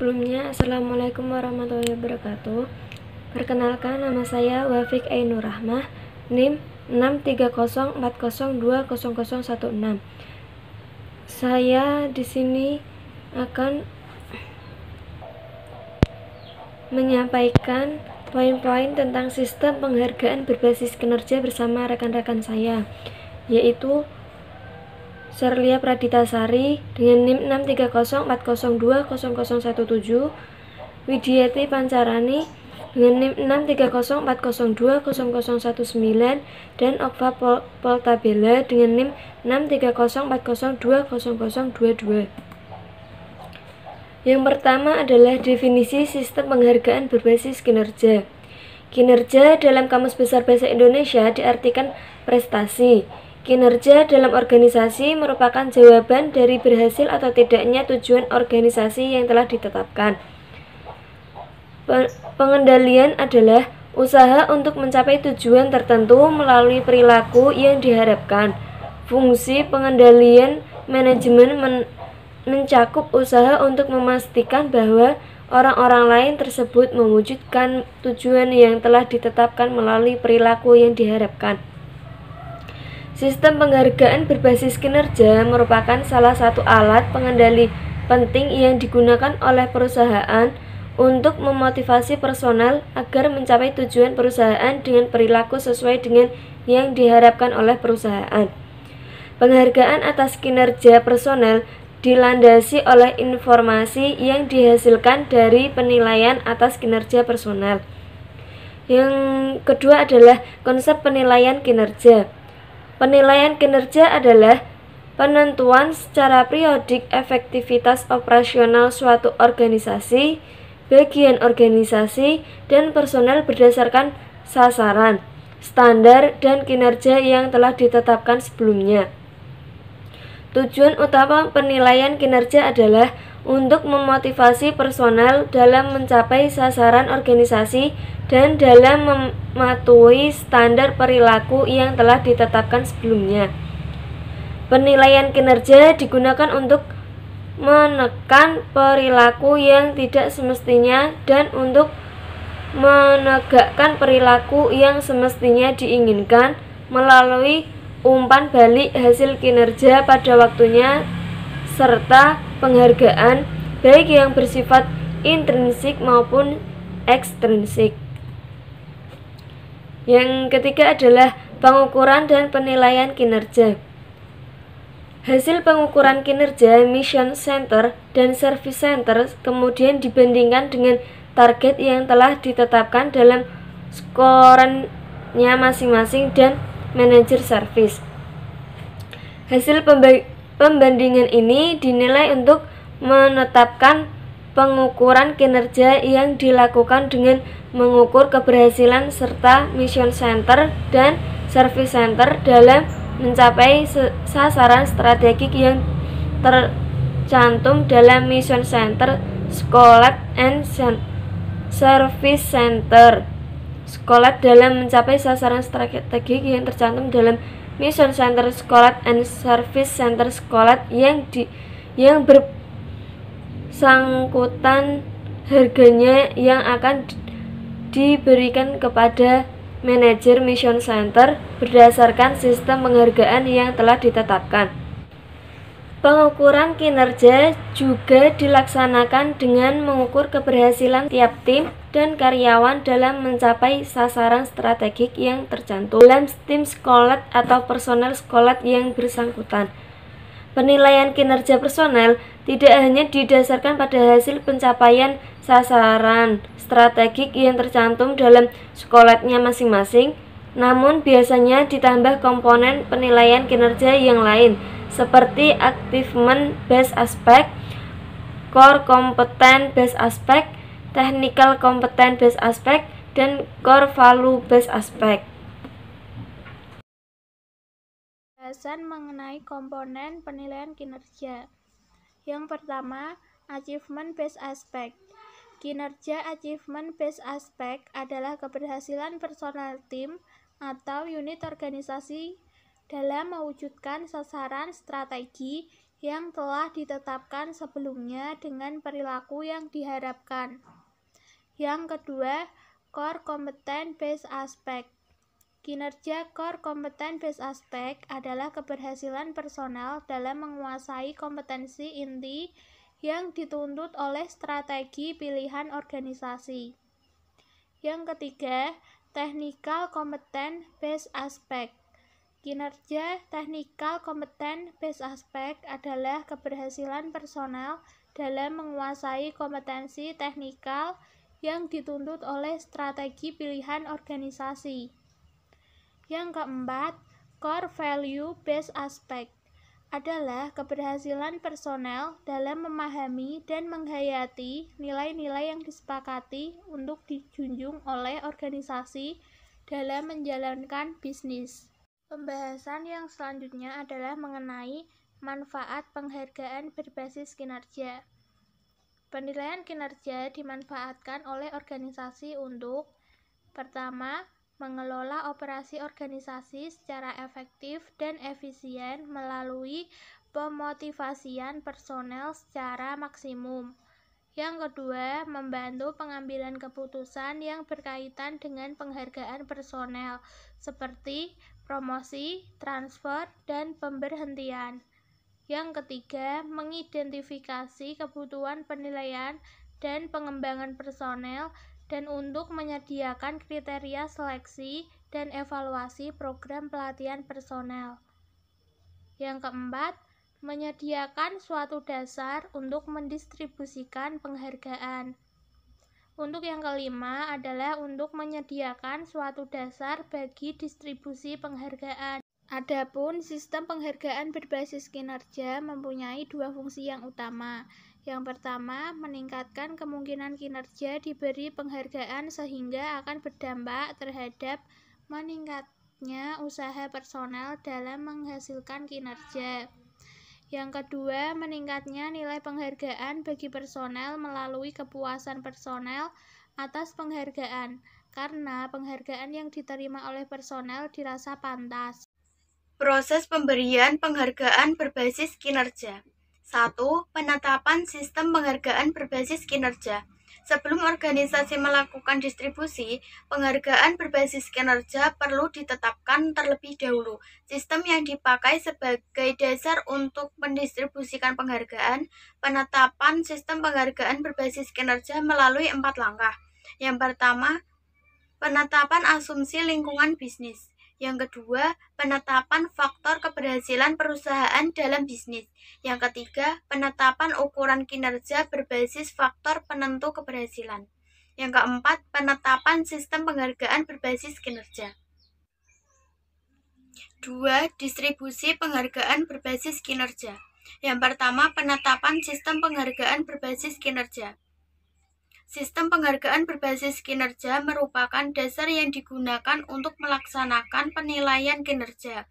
Sebelumnya, Assalamualaikum warahmatullahi wabarakatuh. Perkenalkan, nama saya Wafik Ainur Rahmah, NIM 63040200016. Saya di sini akan menyampaikan poin-poin tentang sistem penghargaan berbasis kinerja bersama rekan-rekan saya, yaitu Serlia Praditasari dengan NIM 63040200017, Widiati Pancarani dengan NIM 63040200019, dan Okva Poltabella dengan NIM 63040200022. Yang pertama adalah definisi sistem penghargaan berbasis kinerja. Kinerja dalam Kamus Besar Bahasa Indonesia diartikan prestasi. Kinerja dalam organisasi merupakan jawaban dari berhasil atau tidaknya tujuan organisasi yang telah ditetapkan. Pengendalian adalah usaha untuk mencapai tujuan tertentu melalui perilaku yang diharapkan. Fungsi pengendalian manajemen mencakup usaha untuk memastikan bahwa orang-orang lain tersebut mewujudkan tujuan yang telah ditetapkan melalui perilaku yang diharapkan. Sistem penghargaan berbasis kinerja merupakan salah satu alat pengendali penting yang digunakan oleh perusahaan untuk memotivasi personel agar mencapai tujuan perusahaan dengan perilaku sesuai dengan yang diharapkan oleh perusahaan. Penghargaan atas kinerja personel dilandasi oleh informasi yang dihasilkan dari penilaian atas kinerja personel. Yang kedua adalah konsep penilaian kinerja. Penilaian kinerja adalah penentuan secara periodik efektivitas operasional suatu organisasi, bagian organisasi, dan personel berdasarkan sasaran, standar, dan kinerja yang telah ditetapkan sebelumnya. Tujuan utama penilaian kinerja adalah untuk memotivasi personel dalam mencapai sasaran organisasi dan dalam mematuhi standar perilaku yang telah ditetapkan sebelumnya. Penilaian kinerja digunakan untuk menekan perilaku yang tidak semestinya dan untuk menegakkan perilaku yang semestinya diinginkan melalui umpan balik hasil kinerja pada waktunya serta penghargaan baik yang bersifat intrinsik maupun ekstrinsik. Yang ketiga adalah pengukuran dan penilaian kinerja. Hasil pengukuran kinerja mission center dan service center kemudian dibandingkan dengan target yang telah ditetapkan dalam skorannya masing-masing dan manajer service. Hasil pembandingan ini dinilai untuk menetapkan pengukuran kinerja yang dilakukan dengan mengukur keberhasilan serta mission center dan service center dalam mencapai sasaran strategik yang tercantum dalam mission center, Scholat, and service center. Scholat dalam mencapai sasaran strategik yang tercantum dalam mission center, Scholat, and service center Scholat yang bersangkutan harganya yang akan diberikan kepada manajer mission center berdasarkan sistem penghargaan yang telah ditetapkan. Pengukuran kinerja juga dilaksanakan dengan mengukur keberhasilan tiap tim dan karyawan dalam mencapai sasaran strategik yang tercantum dalam tim Scholat atau personel Scholat yang bersangkutan. Penilaian kinerja personel tidak hanya didasarkan pada hasil pencapaian sasaran strategik yang tercantum dalam Scholatnya masing-masing, namun biasanya ditambah komponen penilaian kinerja yang lain seperti achievement based aspect, core competence based aspect, technical competence based aspect, dan core value based aspect. Pembahasan mengenai komponen penilaian kinerja. Yang pertama, achievement based aspect. Kinerja achievement based aspect adalah keberhasilan personal tim atau unit organisasi dalam mewujudkan sasaran strategi yang telah ditetapkan sebelumnya dengan perilaku yang diharapkan. Yang kedua, core competence based aspect. Kinerja core competence based aspect adalah keberhasilan personal dalam menguasai kompetensi inti yang dituntut oleh strategi pilihan organisasi. Yang ketiga, technical competence based aspect. Kinerja technical competence based aspect adalah keberhasilan personal dalam menguasai kompetensi teknikal yang dituntut oleh strategi pilihan organisasi. Yang keempat, core value based aspect adalah keberhasilan personel dalam memahami dan menghayati nilai-nilai yang disepakati untuk dijunjung oleh organisasi dalam menjalankan bisnis. Pembahasan yang selanjutnya adalah mengenai manfaat penghargaan berbasis kinerja. Penilaian kinerja dimanfaatkan oleh organisasi untuk: pertama, mengelola operasi organisasi secara efektif dan efisien melalui pemotivasian personel secara maksimum. Yang kedua, membantu pengambilan keputusan yang berkaitan dengan penghargaan personel, seperti promosi, transfer, dan pemberhentian. Yang ketiga, mengidentifikasi kebutuhan penilaian dan pengembangan personel dan untuk menyediakan kriteria seleksi dan evaluasi program pelatihan personel. Yang keempat, menyediakan suatu dasar untuk mendistribusikan penghargaan. Untuk yang kelima adalah untuk menyediakan suatu dasar bagi distribusi penghargaan. Adapun sistem penghargaan berbasis kinerja mempunyai dua fungsi yang utama. Yang pertama, meningkatkan kemungkinan kinerja diberi penghargaan sehingga akan berdampak terhadap meningkatnya usaha personel dalam menghasilkan kinerja. Yang kedua, meningkatnya nilai penghargaan bagi personel melalui kepuasan personel atas penghargaan, karena penghargaan yang diterima oleh personel dirasa pantas. Proses pemberian penghargaan berbasis kinerja. 1. Penetapan sistem penghargaan berbasis kinerja. Sebelum organisasi melakukan distribusi, penghargaan berbasis kinerja perlu ditetapkan terlebih dahulu. Sistem yang dipakai sebagai dasar untuk mendistribusikan penghargaan. Penetapan sistem penghargaan berbasis kinerja melalui 4 langkah. Yang pertama, penetapan asumsi lingkungan bisnis. Yang kedua, penetapan faktor keberhasilan perusahaan dalam bisnis. Yang ketiga, penetapan ukuran kinerja berbasis faktor penentu keberhasilan. Yang keempat, penetapan sistem penghargaan berbasis kinerja. 2. Distribusi penghargaan berbasis kinerja. Yang pertama, penetapan sistem penghargaan berbasis kinerja. Sistem penghargaan berbasis kinerja merupakan dasar yang digunakan untuk melaksanakan penilaian kinerja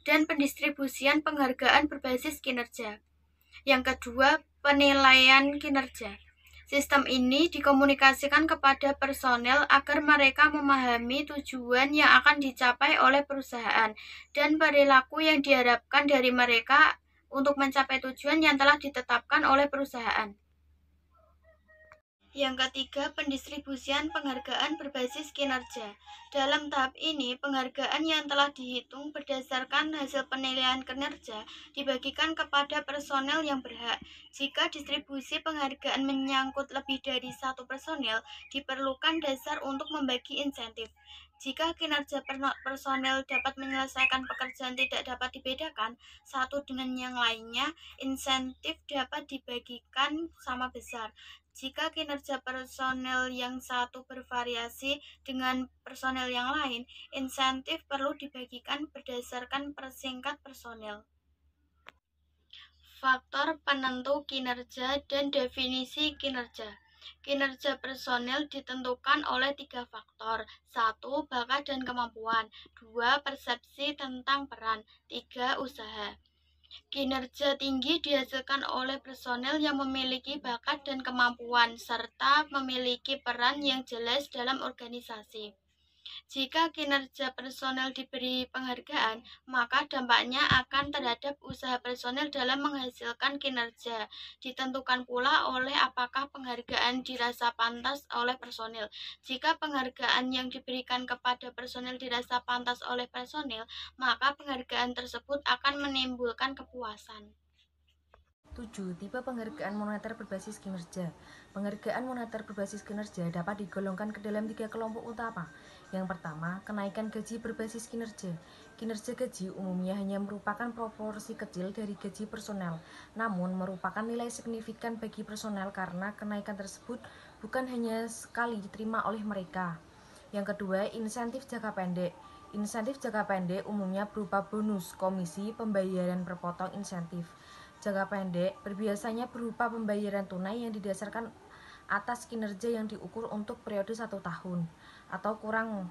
dan pendistribusian penghargaan berbasis kinerja. Yang kedua, penilaian kinerja. Sistem ini dikomunikasikan kepada personel agar mereka memahami tujuan yang akan dicapai oleh perusahaan dan perilaku yang diharapkan dari mereka untuk mencapai tujuan yang telah ditetapkan oleh perusahaan. Yang ketiga, pendistribusian penghargaan berbasis kinerja. Dalam tahap ini, penghargaan yang telah dihitung berdasarkan hasil penilaian kinerja dibagikan kepada personel yang berhak. Jika distribusi penghargaan menyangkut lebih dari satu personel, diperlukan dasar untuk membagi insentif. Jika kinerja personel dapat menyelesaikan pekerjaan tidak dapat dibedakan satu dengan yang lainnya, insentif dapat dibagikan sama besar. Jika kinerja personel yang satu bervariasi dengan personel yang lain, insentif perlu dibagikan berdasarkan persingkat personel. Faktor penentu kinerja dan definisi kinerja. Kinerja personel ditentukan oleh 3 faktor. 1. Bakat dan kemampuan. 2. Persepsi tentang peran. 3. Usaha. Kinerja tinggi dihasilkan oleh personel yang memiliki bakat dan kemampuan serta memiliki peran yang jelas dalam organisasi. Jika kinerja personel diberi penghargaan, maka dampaknya akan terhadap usaha personel dalam menghasilkan kinerja. Ditentukan pula oleh apakah penghargaan dirasa pantas oleh personel. Jika penghargaan yang diberikan kepada personel dirasa pantas oleh personel, maka penghargaan tersebut akan menimbulkan kepuasan. 7. Tipe penghargaan moneter berbasis kinerja. Penghargaan moneter berbasis kinerja dapat digolongkan ke dalam 3 kelompok utama. Yang pertama, kenaikan gaji berbasis kinerja. Kinerja gaji umumnya hanya merupakan proporsi kecil dari gaji personel, namun merupakan nilai signifikan bagi personel karena kenaikan tersebut bukan hanya sekali diterima oleh mereka. Yang kedua, insentif jangka pendek. Insentif jangka pendek umumnya berupa bonus, komisi, pembayaran perpotong insentif. Jangka pendek biasanya berupa pembayaran tunai yang didasarkan atas kinerja yang diukur untuk periode 1 tahun atau kurang.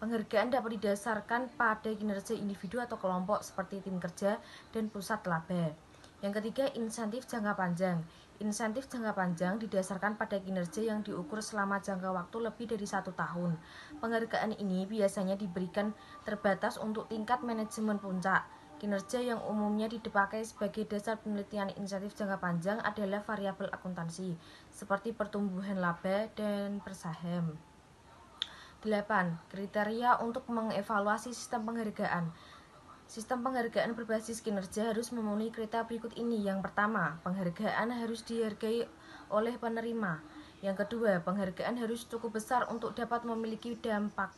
Penghargaan dapat didasarkan pada kinerja individu atau kelompok seperti tim kerja dan pusat laba. Yang ketiga, insentif jangka panjang. Insentif jangka panjang didasarkan pada kinerja yang diukur selama jangka waktu lebih dari 1 tahun. Penghargaan ini biasanya diberikan terbatas untuk tingkat manajemen puncak. Kinerja yang umumnya dipakai sebagai dasar penelitian insentif jangka panjang adalah variabel akuntansi, seperti pertumbuhan laba dan persaham. 8. Kriteria untuk mengevaluasi sistem penghargaan. Sistem penghargaan berbasis kinerja harus memenuhi kriteria berikut ini. Yang pertama, penghargaan harus dihargai oleh penerima. Yang kedua, penghargaan harus cukup besar untuk dapat memiliki dampak.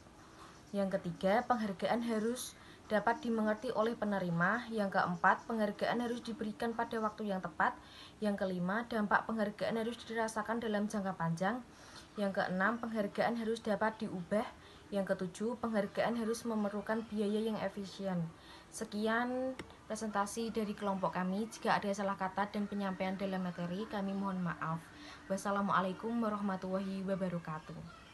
Yang ketiga, penghargaan harus dapat dimengerti oleh penerima. Yang keempat, penghargaan harus diberikan pada waktu yang tepat. Yang kelima, dampak penghargaan harus dirasakan dalam jangka panjang. Yang keenam, penghargaan harus dapat diubah. Yang ketujuh, penghargaan harus memerlukan biaya yang efisien. Sekian presentasi dari kelompok kami. Jika ada salah kata dan penyampaian dalam materi, kami mohon maaf. Wassalamualaikum warahmatullahi wabarakatuh.